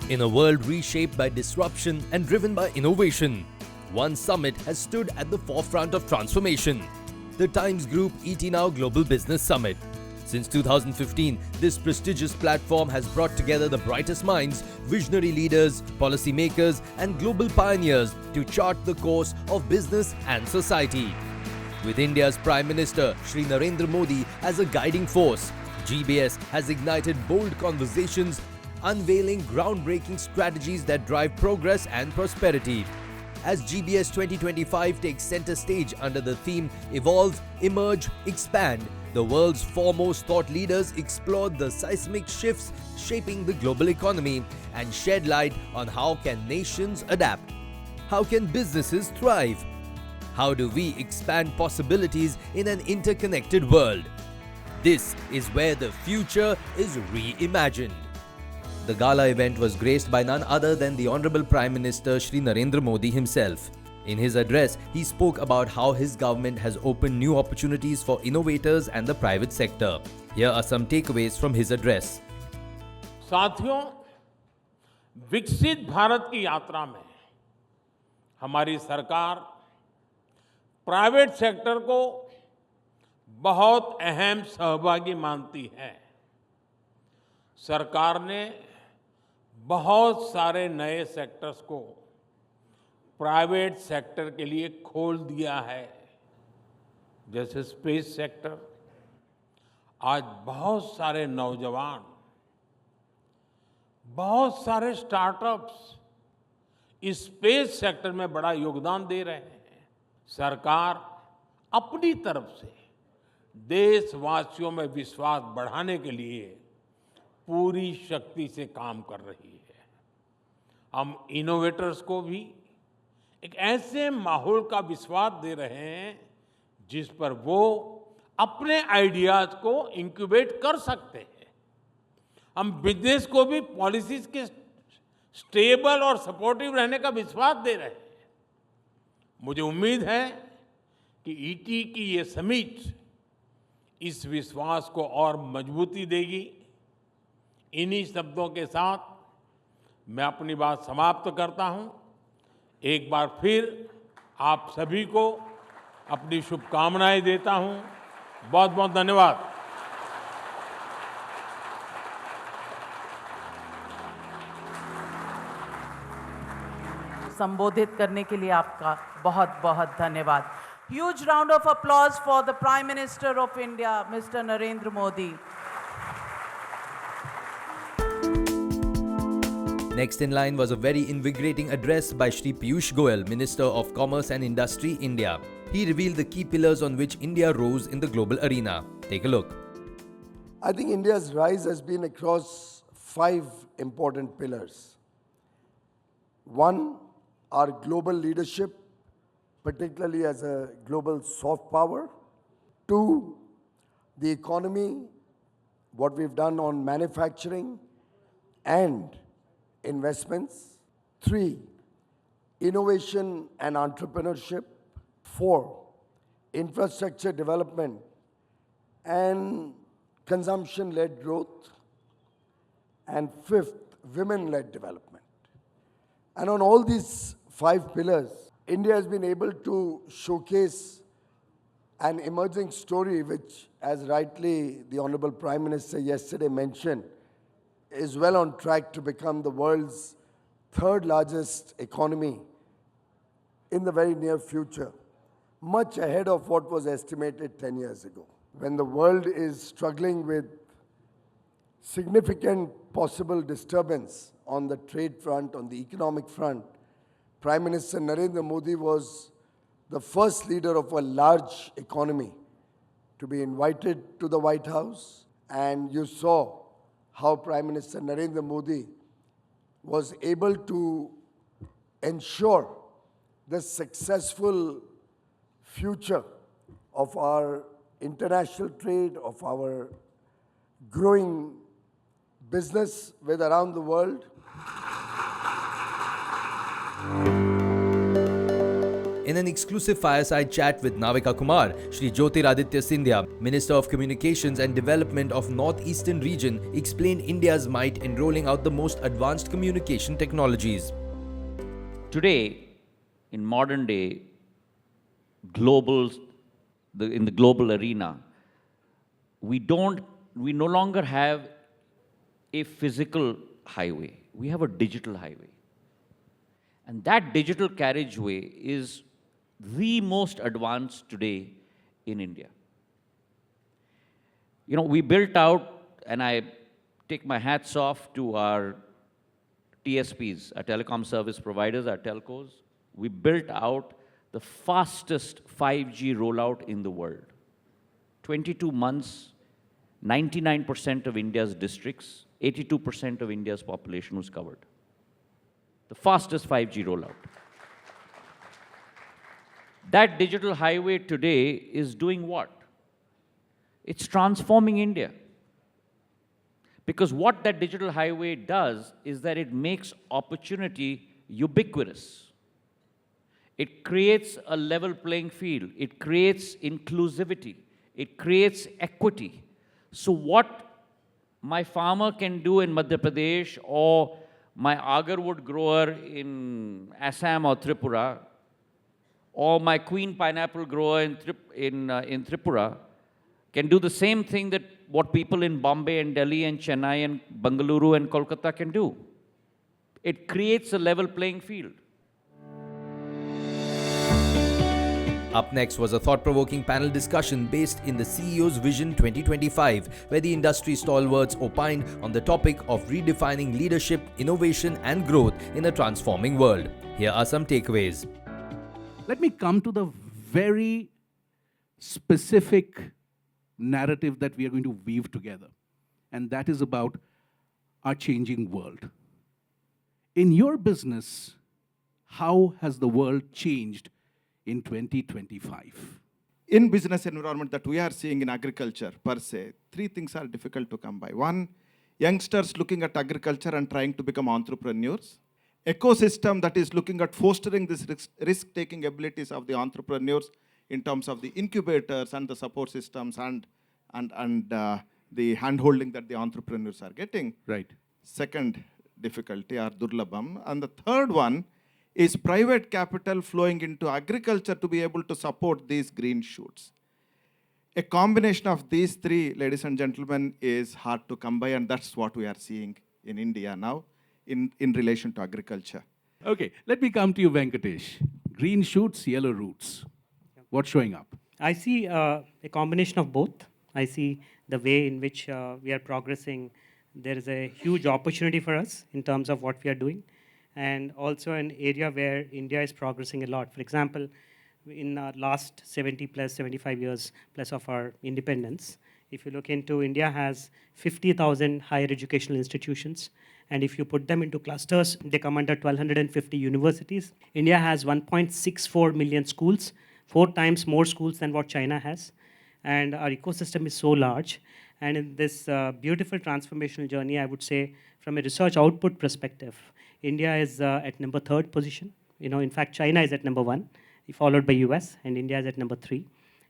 In a world reshaped by disruption and driven by innovation, one summit has stood at the forefront of transformation: the Times Group NOW Global Business Summit. Since 2015, this prestigious platform has brought together the brightest minds, visionary leaders, policymakers, and global pioneers to chart the course of business and society. With India's Prime Minister Shri Narendra Modi as a guiding force, GBS has ignited bold conversations, unveiling groundbreaking strategies that drive progress and prosperity. As GBS 2025 takes center stage under the theme Evolve, Emerge, Expand, the world's foremost thought leaders explored the seismic shifts shaping the global economy and shed light on how can nations adapt. How can businesses thrive? How do we expand possibilities in an interconnected world? This is where the future is reimagined. The gala event was graced by none other than the Honorable Prime Minister Shri Narendra Modi himself. In his address, he spoke about how his government has opened new opportunities for innovators and the private sector. Here are some takeaways from his address. साथियों, विकसित भारत की यात्रा में हमारी सरकार private sector को बहुत अहम सहभागी मानती है। सरकार ने बहुत सारे नए सेक्टर्स को प्राइवेट सेक्टर के लिए खोल दिया है, जैसे स्पेस सेक्टर। आज बहुत सारे नौजवान, बहुत सारे स्टार्टअप्स इस स्पेस सेक्टर में बड़ा योगदान दे रहे हैं। सरकार अपनी तरफ से देशवासियों में विश्वास बढ़ाने के लिए पूरी शक्ति से काम कर रही है। हम इनोवेटर्स को भी एक ऐसे माहौल का विश्वास दे रहे हैं जिस पर वो अपने आइडियाज को इंक्यूबेट कर सकते हैं। हम बिजनेस को भी पॉलिसीज के स्टेबल और सपोर्टिव रहने का विश्वास दे रहे हैं। मुझे उम्मीद है कि ईटी की ये समिट इस विश्वास को और मजबूती देगी। इन्हीं शब्दों के साथ मैं अपनी बात समाप्त करता हूं। एक बार फिर आप सभी को अपनी शुभकामनाएं देता हूं। बहुत बहुत धन्यवाद। संबोधित करने के लिए आपका बहुत बहुत धन्यवाद। Huge round of applause for the Prime Minister of India, Mr. Narendra Modi. Next in line was a very invigorating address by Shri Piyush Goyal, Minister of Commerce and Industry, India. He revealed the key pillars on which India rose in the global arena. Take a look. I think India's rise has been across 5 important pillars. 1, our global leadership, particularly as a global soft power. 2, the economy, what we've done on manufacturing and investments. 3, innovation and entrepreneurship. 4, infrastructure development and consumption-led growth. And 5th, women-led development. And on all these 5 pillars, India has been able to showcase an emerging story which, as rightly the Honorable Prime Minister yesterday mentioned, is well on track to become the world's 3rd largest economy in the very near future, much ahead of what was estimated 10 years ago. When the world is struggling with significant possible disturbance on the trade front, on the economic front, Prime Minister Narendra Modi was the first leader of a large economy to be invited to the White House, and you saw how Prime Minister Narendra Modi was able to ensure the successful future of our international trade, of our growing business with around the world. In an exclusive fireside chat with Navika Kumar, Shri Jyotiraditya Scindia, Minister of Communications and Development of Northeastern Region, explained India's might in rolling out the most advanced communication technologies. Today, in modern day, in the global arena, we no longer have a physical highway. We have a digital highway. And that digital carriageway is the most advanced today in India. You know, we built out, and I take my hats off to our TSPs, our telecom service providers, our telcos. We built out the fastest 5G rollout in the world. 22 months, 99% of India's districts, 82% of India's population was covered. The fastest 5G rollout. That digital highway today is doing what? It's transforming India. Because what that digital highway does is that it makes opportunity ubiquitous. It creates a level playing field. It creates inclusivity. It creates equity. So what my farmer can do in Madhya Pradesh or my agarwood grower in Assam or Tripura, or my queen pineapple grower in Tripura, can do the same thing that what people in Bombay and Delhi and Chennai and Bengaluru and Kolkata can do. It creates a level playing field. Up next was a thought-provoking panel discussion based in the CEO's Vision 2025, where the industry stalwarts opined on the topic of redefining leadership, innovation and growth in a transforming world. Here are some takeaways. Let me come to the very specific narrative that we are going to weave together, and that is about our changing world. In your business, how has the world changed in 2025? In business environment that we are seeing in agriculture per se, three things are difficult to come by. One, youngsters looking at agriculture and trying to become entrepreneurs. Ecosystem that is looking at fostering this risk-taking abilities of the entrepreneurs in terms of the incubators and the support systems and the hand-holding that the entrepreneurs are getting. Right. Second difficulty or durlabham. And the third one is private capital flowing into agriculture to be able to support these green shoots. A combination of these three, ladies and gentlemen, is hard to come by, and that's what we are seeing in India now in relation to agriculture. Okay, let me come to you, Venkatesh. Green shoots, yellow roots. What's showing up? I see a combination of both. I see the way in which we are progressing. There is a huge opportunity for us in terms of what we are doing, and also an area where India is progressing a lot. For example, in our last 75 years plus of our independence, if you look into, India has 50,000 higher educational institutions, and if you put them into clusters, they come under 1,250 universities. India has 1.64 million schools, 4 times more schools than what China has, and our ecosystem is so large. And in this beautiful transformational journey, I would say, from a research output perspective, India is at number 3rd position. You know, in fact, China is at number 1, followed by US, and India is at number 3.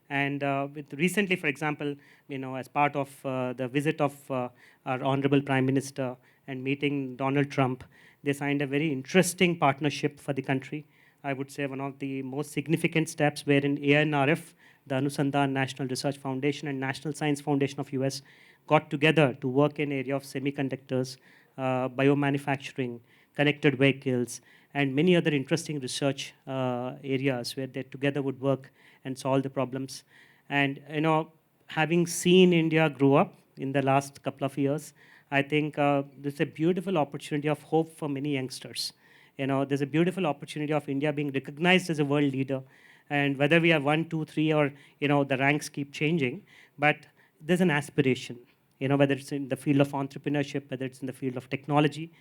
And with recently, for example, you know, as part of the visit of our Honorable Prime Minister and meeting Donald Trump, they signed a very interesting partnership for the country. I would say one of the most significant steps wherein ANRF, the Anusandhan National Research Foundation and National Science Foundation of US got together to work in area of semiconductors, biomanufacturing, connected vehicles, and many other interesting research areas where they together would work and solve the problems. And you know, having seen India grow up in the last couple of years, I think there's a beautiful opportunity of hope for many youngsters. You know, there's a beautiful opportunity of India being recognized as a world leader. And whether we are 1, 2, 3, or you know, the ranks keep changing, but there's an aspiration. You know, whether it's in the field of entrepreneurship, whether it's in the field of technology.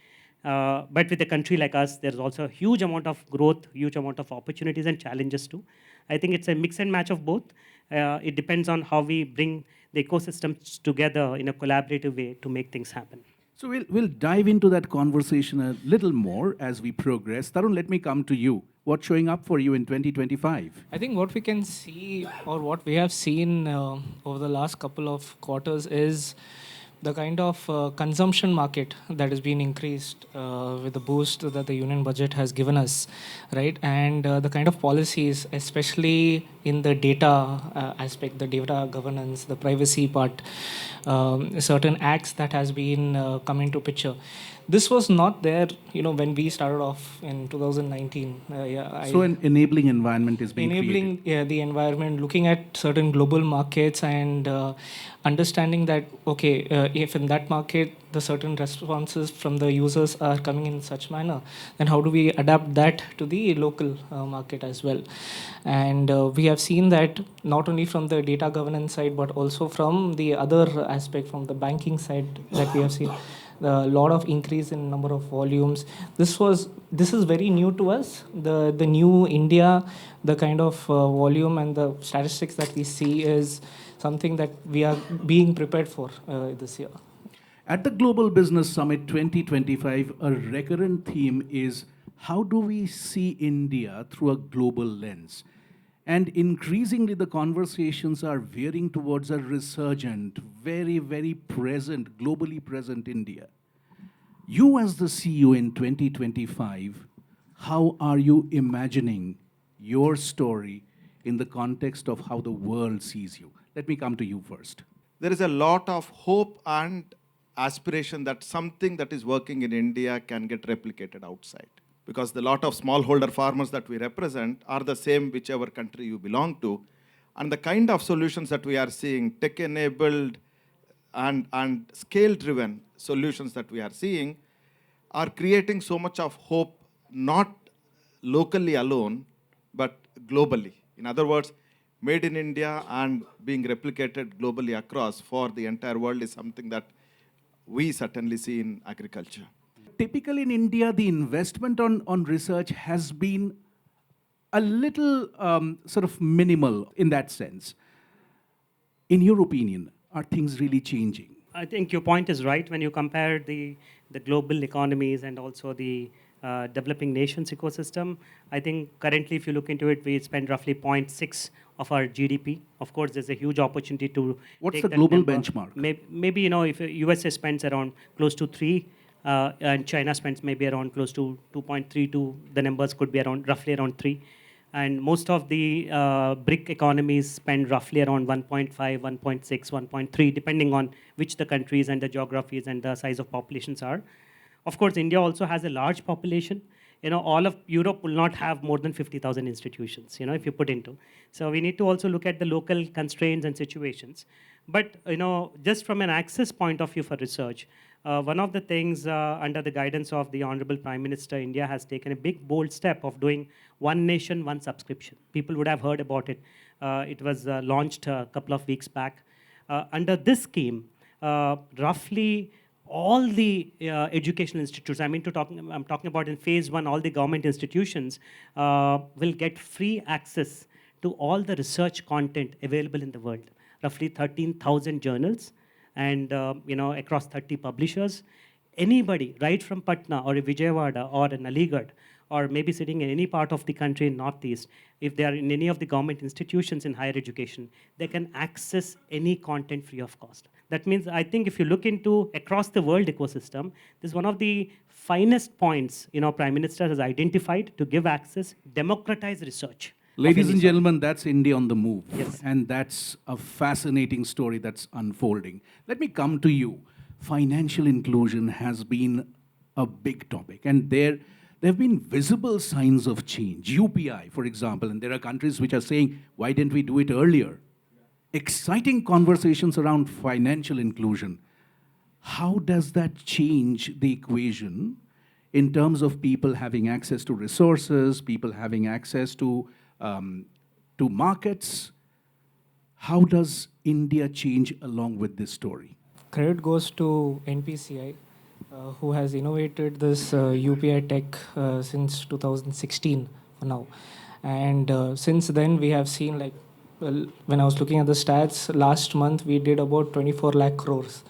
But with a country like us, there's also a huge amount of growth, huge amount of opportunities and challenges too. I think it's a mix and match of both. It depends on how we bring the ecosystems together in a collaborative way to make things happen. So we'll dive into that conversation a little more as we progress. Tarun, let me come to you. What's showing up for you in 2025? I think what we can see or what we have seen over the last couple of quarters is the kind of consumption market that has been increased with the boost that the union budget has given us, right? And the kind of policies, especially in the data aspect, the data governance, the privacy part, certain acts that has been come into picture. This was not there, when we started off in 2019. So an enabling environment is being enabling created. the environment, looking at certain global markets and understanding that, okay, if in that market the certain responses from the users are coming in such manner, then how do we adapt that to the local market as well? And we have seen that not only from the data governance side, but also from the other aspect, from the banking side, that we have seen a lot of increase in number of volumes. This is very new to us. The new India, the kind of volume and the statistics that we see is something that we are being prepared for this year. At the Global Business Summit 2025, a recurrent theme is how do we see India through a global lens? And increasingly, the conversations are veering towards a resurgent, very, very present, globally present India. You, as the CEO in 2025, how are you imagining your story in the context of how the world sees you? Let me come to you first. There is a lot of hope and aspiration that something that is working in India can get replicated outside. Because the lot of smallholder farmers that we represent are the same whichever country you belong to. And the kind of solutions that we are seeing, tech-enabled and scale-driven solutions that we are seeing, are creating so much of hope, not locally alone, but globally. In other words, made in India and being replicated globally across for the entire world is something that we certainly see in agriculture. Typically in India, the investment on research has been a little sort of minimal in that sense. In your opinion, are things really changing? I think your point is right when you compare the global economies and also the developing nations ecosystem. I think currently, if you look into it, we spend roughly 0.6 of our GDP. Of course, there's a huge opportunity to What's take the that global number. benchmark? Maybe if USA spends around close to 3, and China spends maybe around close to 2.32, the numbers could be roughly around 3. And most of the BRIC economies spend roughly around 1.5, 1.6, 1.3, depending on which the countries and the geographies and the size of populations are. Of course, India also has a large population. All of Europe will not have more than 50,000 institutions, if you put into. So we need to also look at the local constraints and situations. But, just from an access point of view for research, one of the things under the guidance of the Honorable Prime Minister, India has taken a big, bold step of doing one nation, one subscription. People would have heard about it. It was launched a couple of weeks back. Under this scheme, roughly all the educational institutes, I'm talking about in phase 1, all the government institutions will get free access to all the research content available in the world. Roughly 13,000 journals and across 30 publishers. Anybody, right from Patna or Vijayawada or in Aligarh, or maybe sitting in any part of the country in Northeast, if they are in any of the government institutions in higher education, they can access any content free of cost. That means, I think if you look into across the world ecosystem, this is one of the finest points, Prime Minister has identified to give access, democratize research. Ladies and gentlemen, that's India on the move. Yes. And that's a fascinating story that's unfolding. Let me come to you. Financial inclusion has been a big topic, and there have been visible signs of change. UPI, for example, and there are countries which are saying, why didn't we do it earlier? Exciting conversations around financial inclusion. How does that change the equation in terms of people having access to resources, people having access to markets? How does India change along with this story? Credit goes to NPCI, who has innovated this UPI tech since 2016 for now. And since then, we have seen, when I was looking at the stats, last month we did about 24 lakh crores.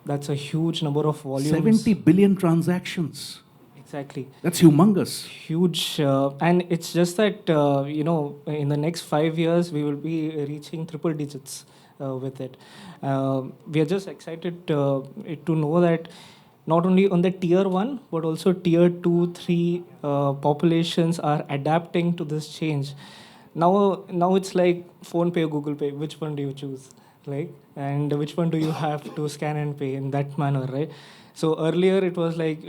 that's a huge number of volumes. 70 billion transactions. Exactly. That's humongous. Huge. And it's just that, in the next 5 years, we will be reaching triple digits with it. We are just excited to know that not only on the tier 1, but also tier 2, 3 populations are adapting to this change. Now it's like Phone Pay or Google Pay. Which one do you choose? Like, and which one do you have to scan and pay in that manner, right? So earlier it was like,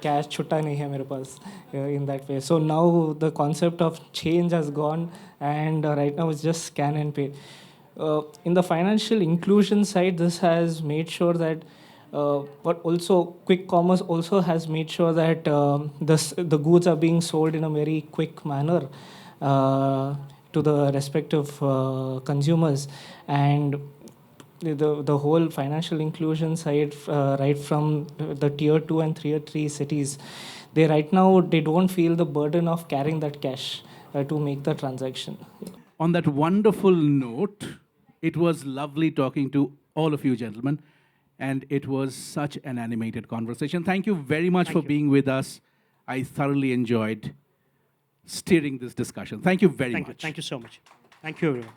cash छुट्टा नहीं है मेरे पास in that way. So now the concept of change has gone, and right now it's just scan and pay. In the financial inclusion side, this has made sure that, but also quick commerce also has made sure that the goods are being sold in a very quick manner to the respective consumers, and the whole financial inclusion side, right from the tier 2 and tier 3 cities, they right now they don't feel the burden of carrying that cash to make the transaction. On that wonderful note, it was lovely talking to all of you gentlemen, and it was such an animated conversation. Thank you very much for being with us. I thoroughly enjoyed steering this discussion. Thank you very much. Thank you so much. Thank you, everyone.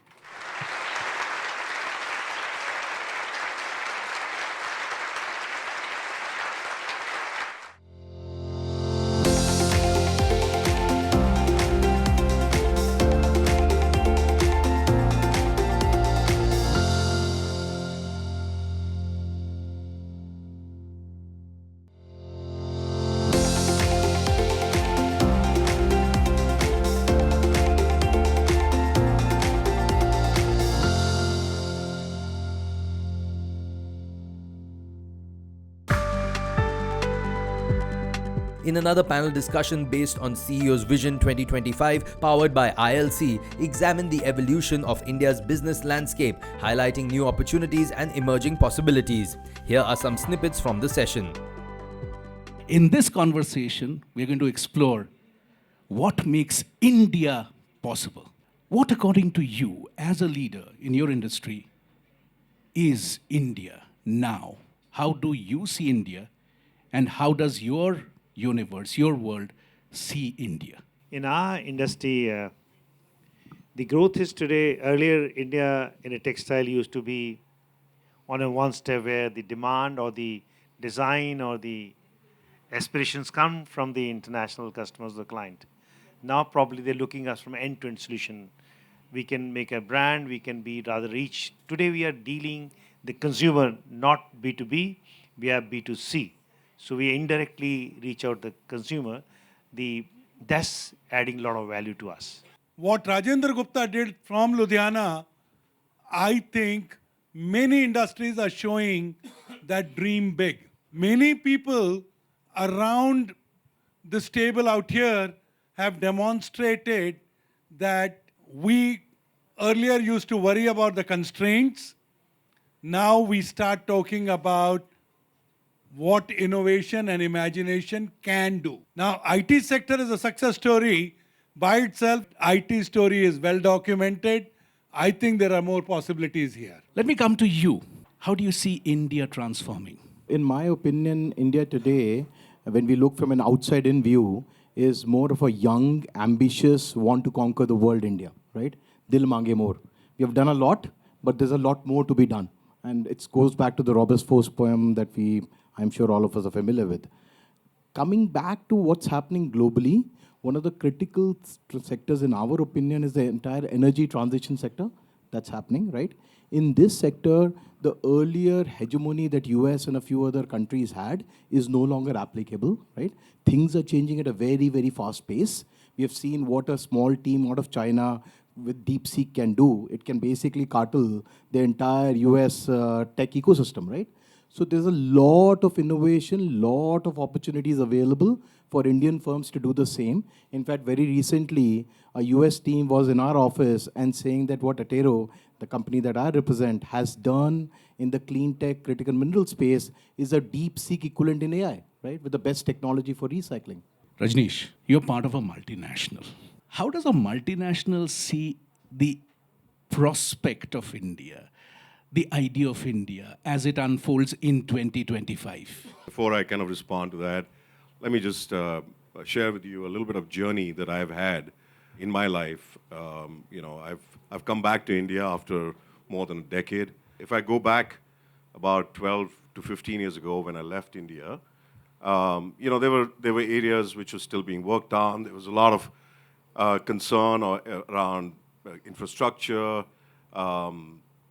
In another panel discussion based on CEO's Vision 2025, powered by ILC, examine the evolution of India's business landscape, highlighting new opportunities and emerging possibilities. Here are some snippets from the session. In this conversation, we're going to explore what makes India possible. What, according to you, as a leader in your industry, is India now? How do you see India, and how does your universe, your world, see India? In our industry, the growth is today, earlier India in a textile used to be on a one step where the demand or the design or the aspirations come from the international customers, the client. Now probably they're looking at us from end-to-end solution. We can make a brand, we can be rather reach. Today we are dealing the consumer, not B2B, we are B2C. So we indirectly reach out the consumer. That's adding a lot of value to us. What Rajendra Gupta did from Ludhiana, I think many industries are showing that dream big. Many people around this table out here have demonstrated that we earlier used to worry about the constraints. Now we start talking about what innovation and imagination can do. Now, IT sector is a success story by itself. IT story is well documented. I think there are more possibilities here. Let me come to you. How do you see India transforming? In my opinion, India today, when we look from an outside-in view, is more of a young, ambitious, want to conquer the world India, right? Dil mange more. We have done a lot, but there's a lot more to be done. And it goes back to the Robert Frost poem that I'm sure all of us are familiar with. Coming back to what's happening globally, one of the critical sectors in our opinion is the entire energy transition sector that's happening, right? In this sector, the earlier hegemony that US and a few other countries had is no longer applicable, right? Things are changing at a very, very fast pace. We have seen what a small team out of China with DeepSeek can do. It can basically cartel the entire US tech ecosystem, right? So there's a lot of innovation, lot of opportunities available for Indian firms to do the same. In fact, very recently, a US team was in our office and saying that what Atero, the company that I represent, has done in the clean tech critical mineral space is a DeepSeek equivalent in AI, right? With the best technology for recycling. Rajneesh, you're part of a multinational. How does a multinational see the prospect of India, the idea of India as it unfolds in 2025? Before I kind of respond to that, let me just share with you a little bit of journey that I've had in my life. I've come back to India after more than a decade. If I go back about 12 to 15 years ago when I left India, there were areas which were still being worked on. There was a lot of concern around infrastructure.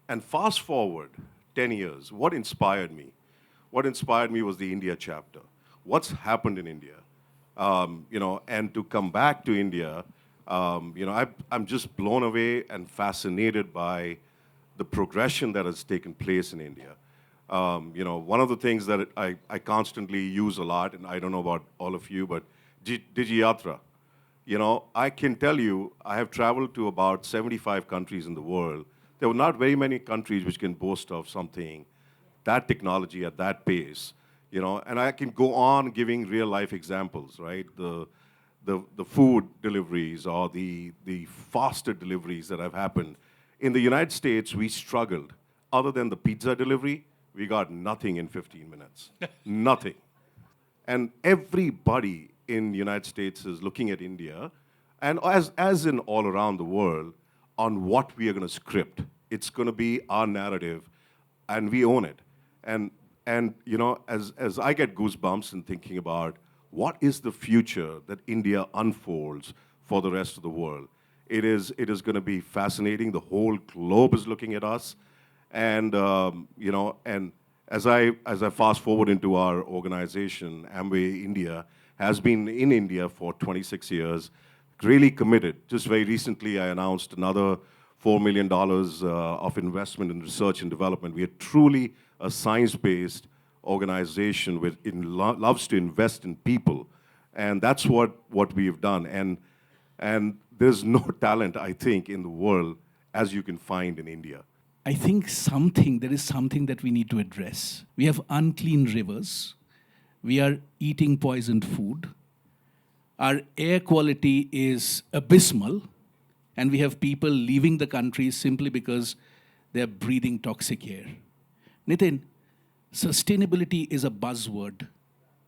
And fast forward 10 years, what inspired me? What inspired me was the India chapter. What's happened in India? And to come back to India, I'm just blown away and fascinated by the progression that has taken place in India. One of the things that I constantly use a lot, and I don't know about all of you, but Digiyatra. I can tell you, I have traveled to about 75 countries in the world. There were not very many countries which can boast of something, that technology at that pace. And I can go on giving real life examples, right? The food deliveries or the faster deliveries that have happened. In the United States, we struggled. Other than the pizza delivery, we got nothing in 15 minutes. Nothing. And everybody in the United States is looking at India, and as in all around the world, on what we are going to script. It's going to be our narrative, and we own it. And as I get goosebumps in thinking about what is the future that India unfolds for the rest of the world, it is going to be fascinating. The whole globe is looking at us, and and as I fast forward into our organization, Amway India has been in India for 26 years, really committed. Just very recently, I announced another $4 million of investment in research and development. We are truly a science-based organization which loves to invest in people, and that's what we've done. And there's no talent, I think, in the world as you can find in India. I think there is something that we need to address. We have unclean rivers. We are eating poisoned food. Our air quality is abysmal, and we have people leaving the country simply because they're breathing toxic air. Nitin, sustainability is a buzzword.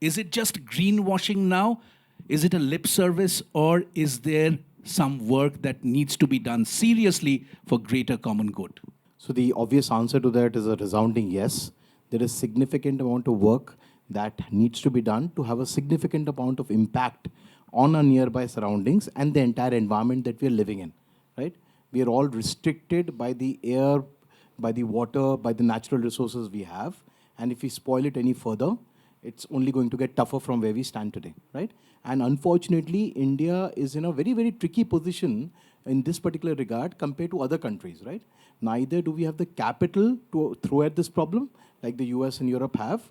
Is it just greenwashing now? Is it a lip service, or is there some work that needs to be done seriously for greater common good? So the obvious answer to that is a resounding yes. There is significant amount of work that needs to be done to have a significant amount of impact on our nearby surroundings and the entire environment that we are living in, right? We are all restricted by the air, by the water, by the natural resources we have. And if we spoil it any further, it's only going to get tougher from where we stand today, right? And unfortunately, India is in a very, very tricky position in this particular regard compared to other countries, right? Neither do we have the capital to throw at this problem like the US and Europe have,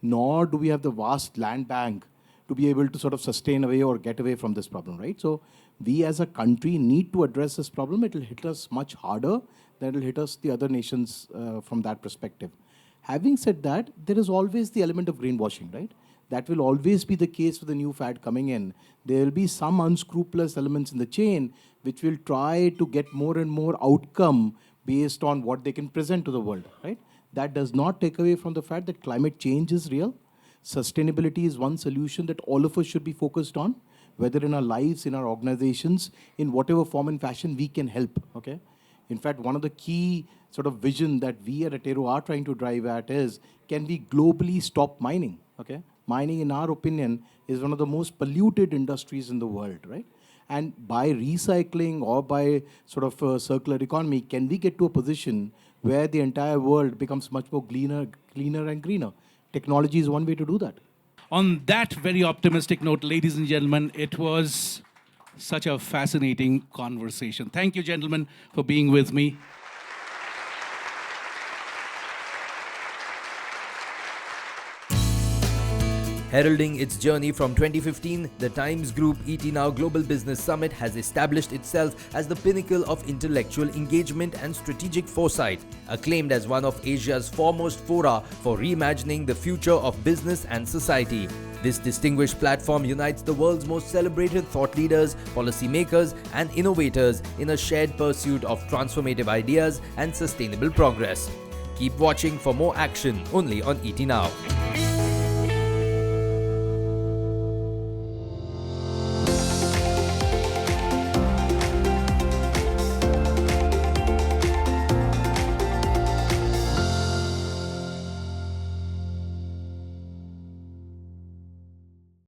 nor do we have the vast land bank to be able to sort of sustain away or get away from this problem, right? So we as a country need to address this problem. It will hit us much harder than it will hit us the other nations from that perspective. Having said that, there is always the element of greenwashing, right? That will always be the case with the new fad coming in. There will be some unscrupulous elements in the chain which will try to get more and more outcome based on what they can present to the world, right? That does not take away from the fact that climate change is real. Sustainability is one solution that all of us should be focused on, whether in our lives, in our organizations, in whatever form and fashion we can help, okay? In fact, one of the key sort of vision that we at Atero are trying to drive at is, can we globally stop mining, okay? Mining, in our opinion, is one of the most polluted industries in the world, right? And by recycling or by sort of a circular economy, can we get to a position where the entire world becomes much more cleaner and greener? Technology is one way to do that. On that very optimistic note, ladies and gentlemen, it was such a fascinating conversation. Thank you, gentlemen, for being with me. Heralding its journey from 2015, the Times Group ET Now Global Business Summit has established itself as the pinnacle of intellectual engagement and strategic foresight, acclaimed as one of Asia's foremost fora for reimagining the future of business and society. This distinguished platform unites the world's most celebrated thought leaders, policymakers, and innovators in a shared pursuit of transformative ideas and sustainable progress. Keep watching for more action only on ET Now.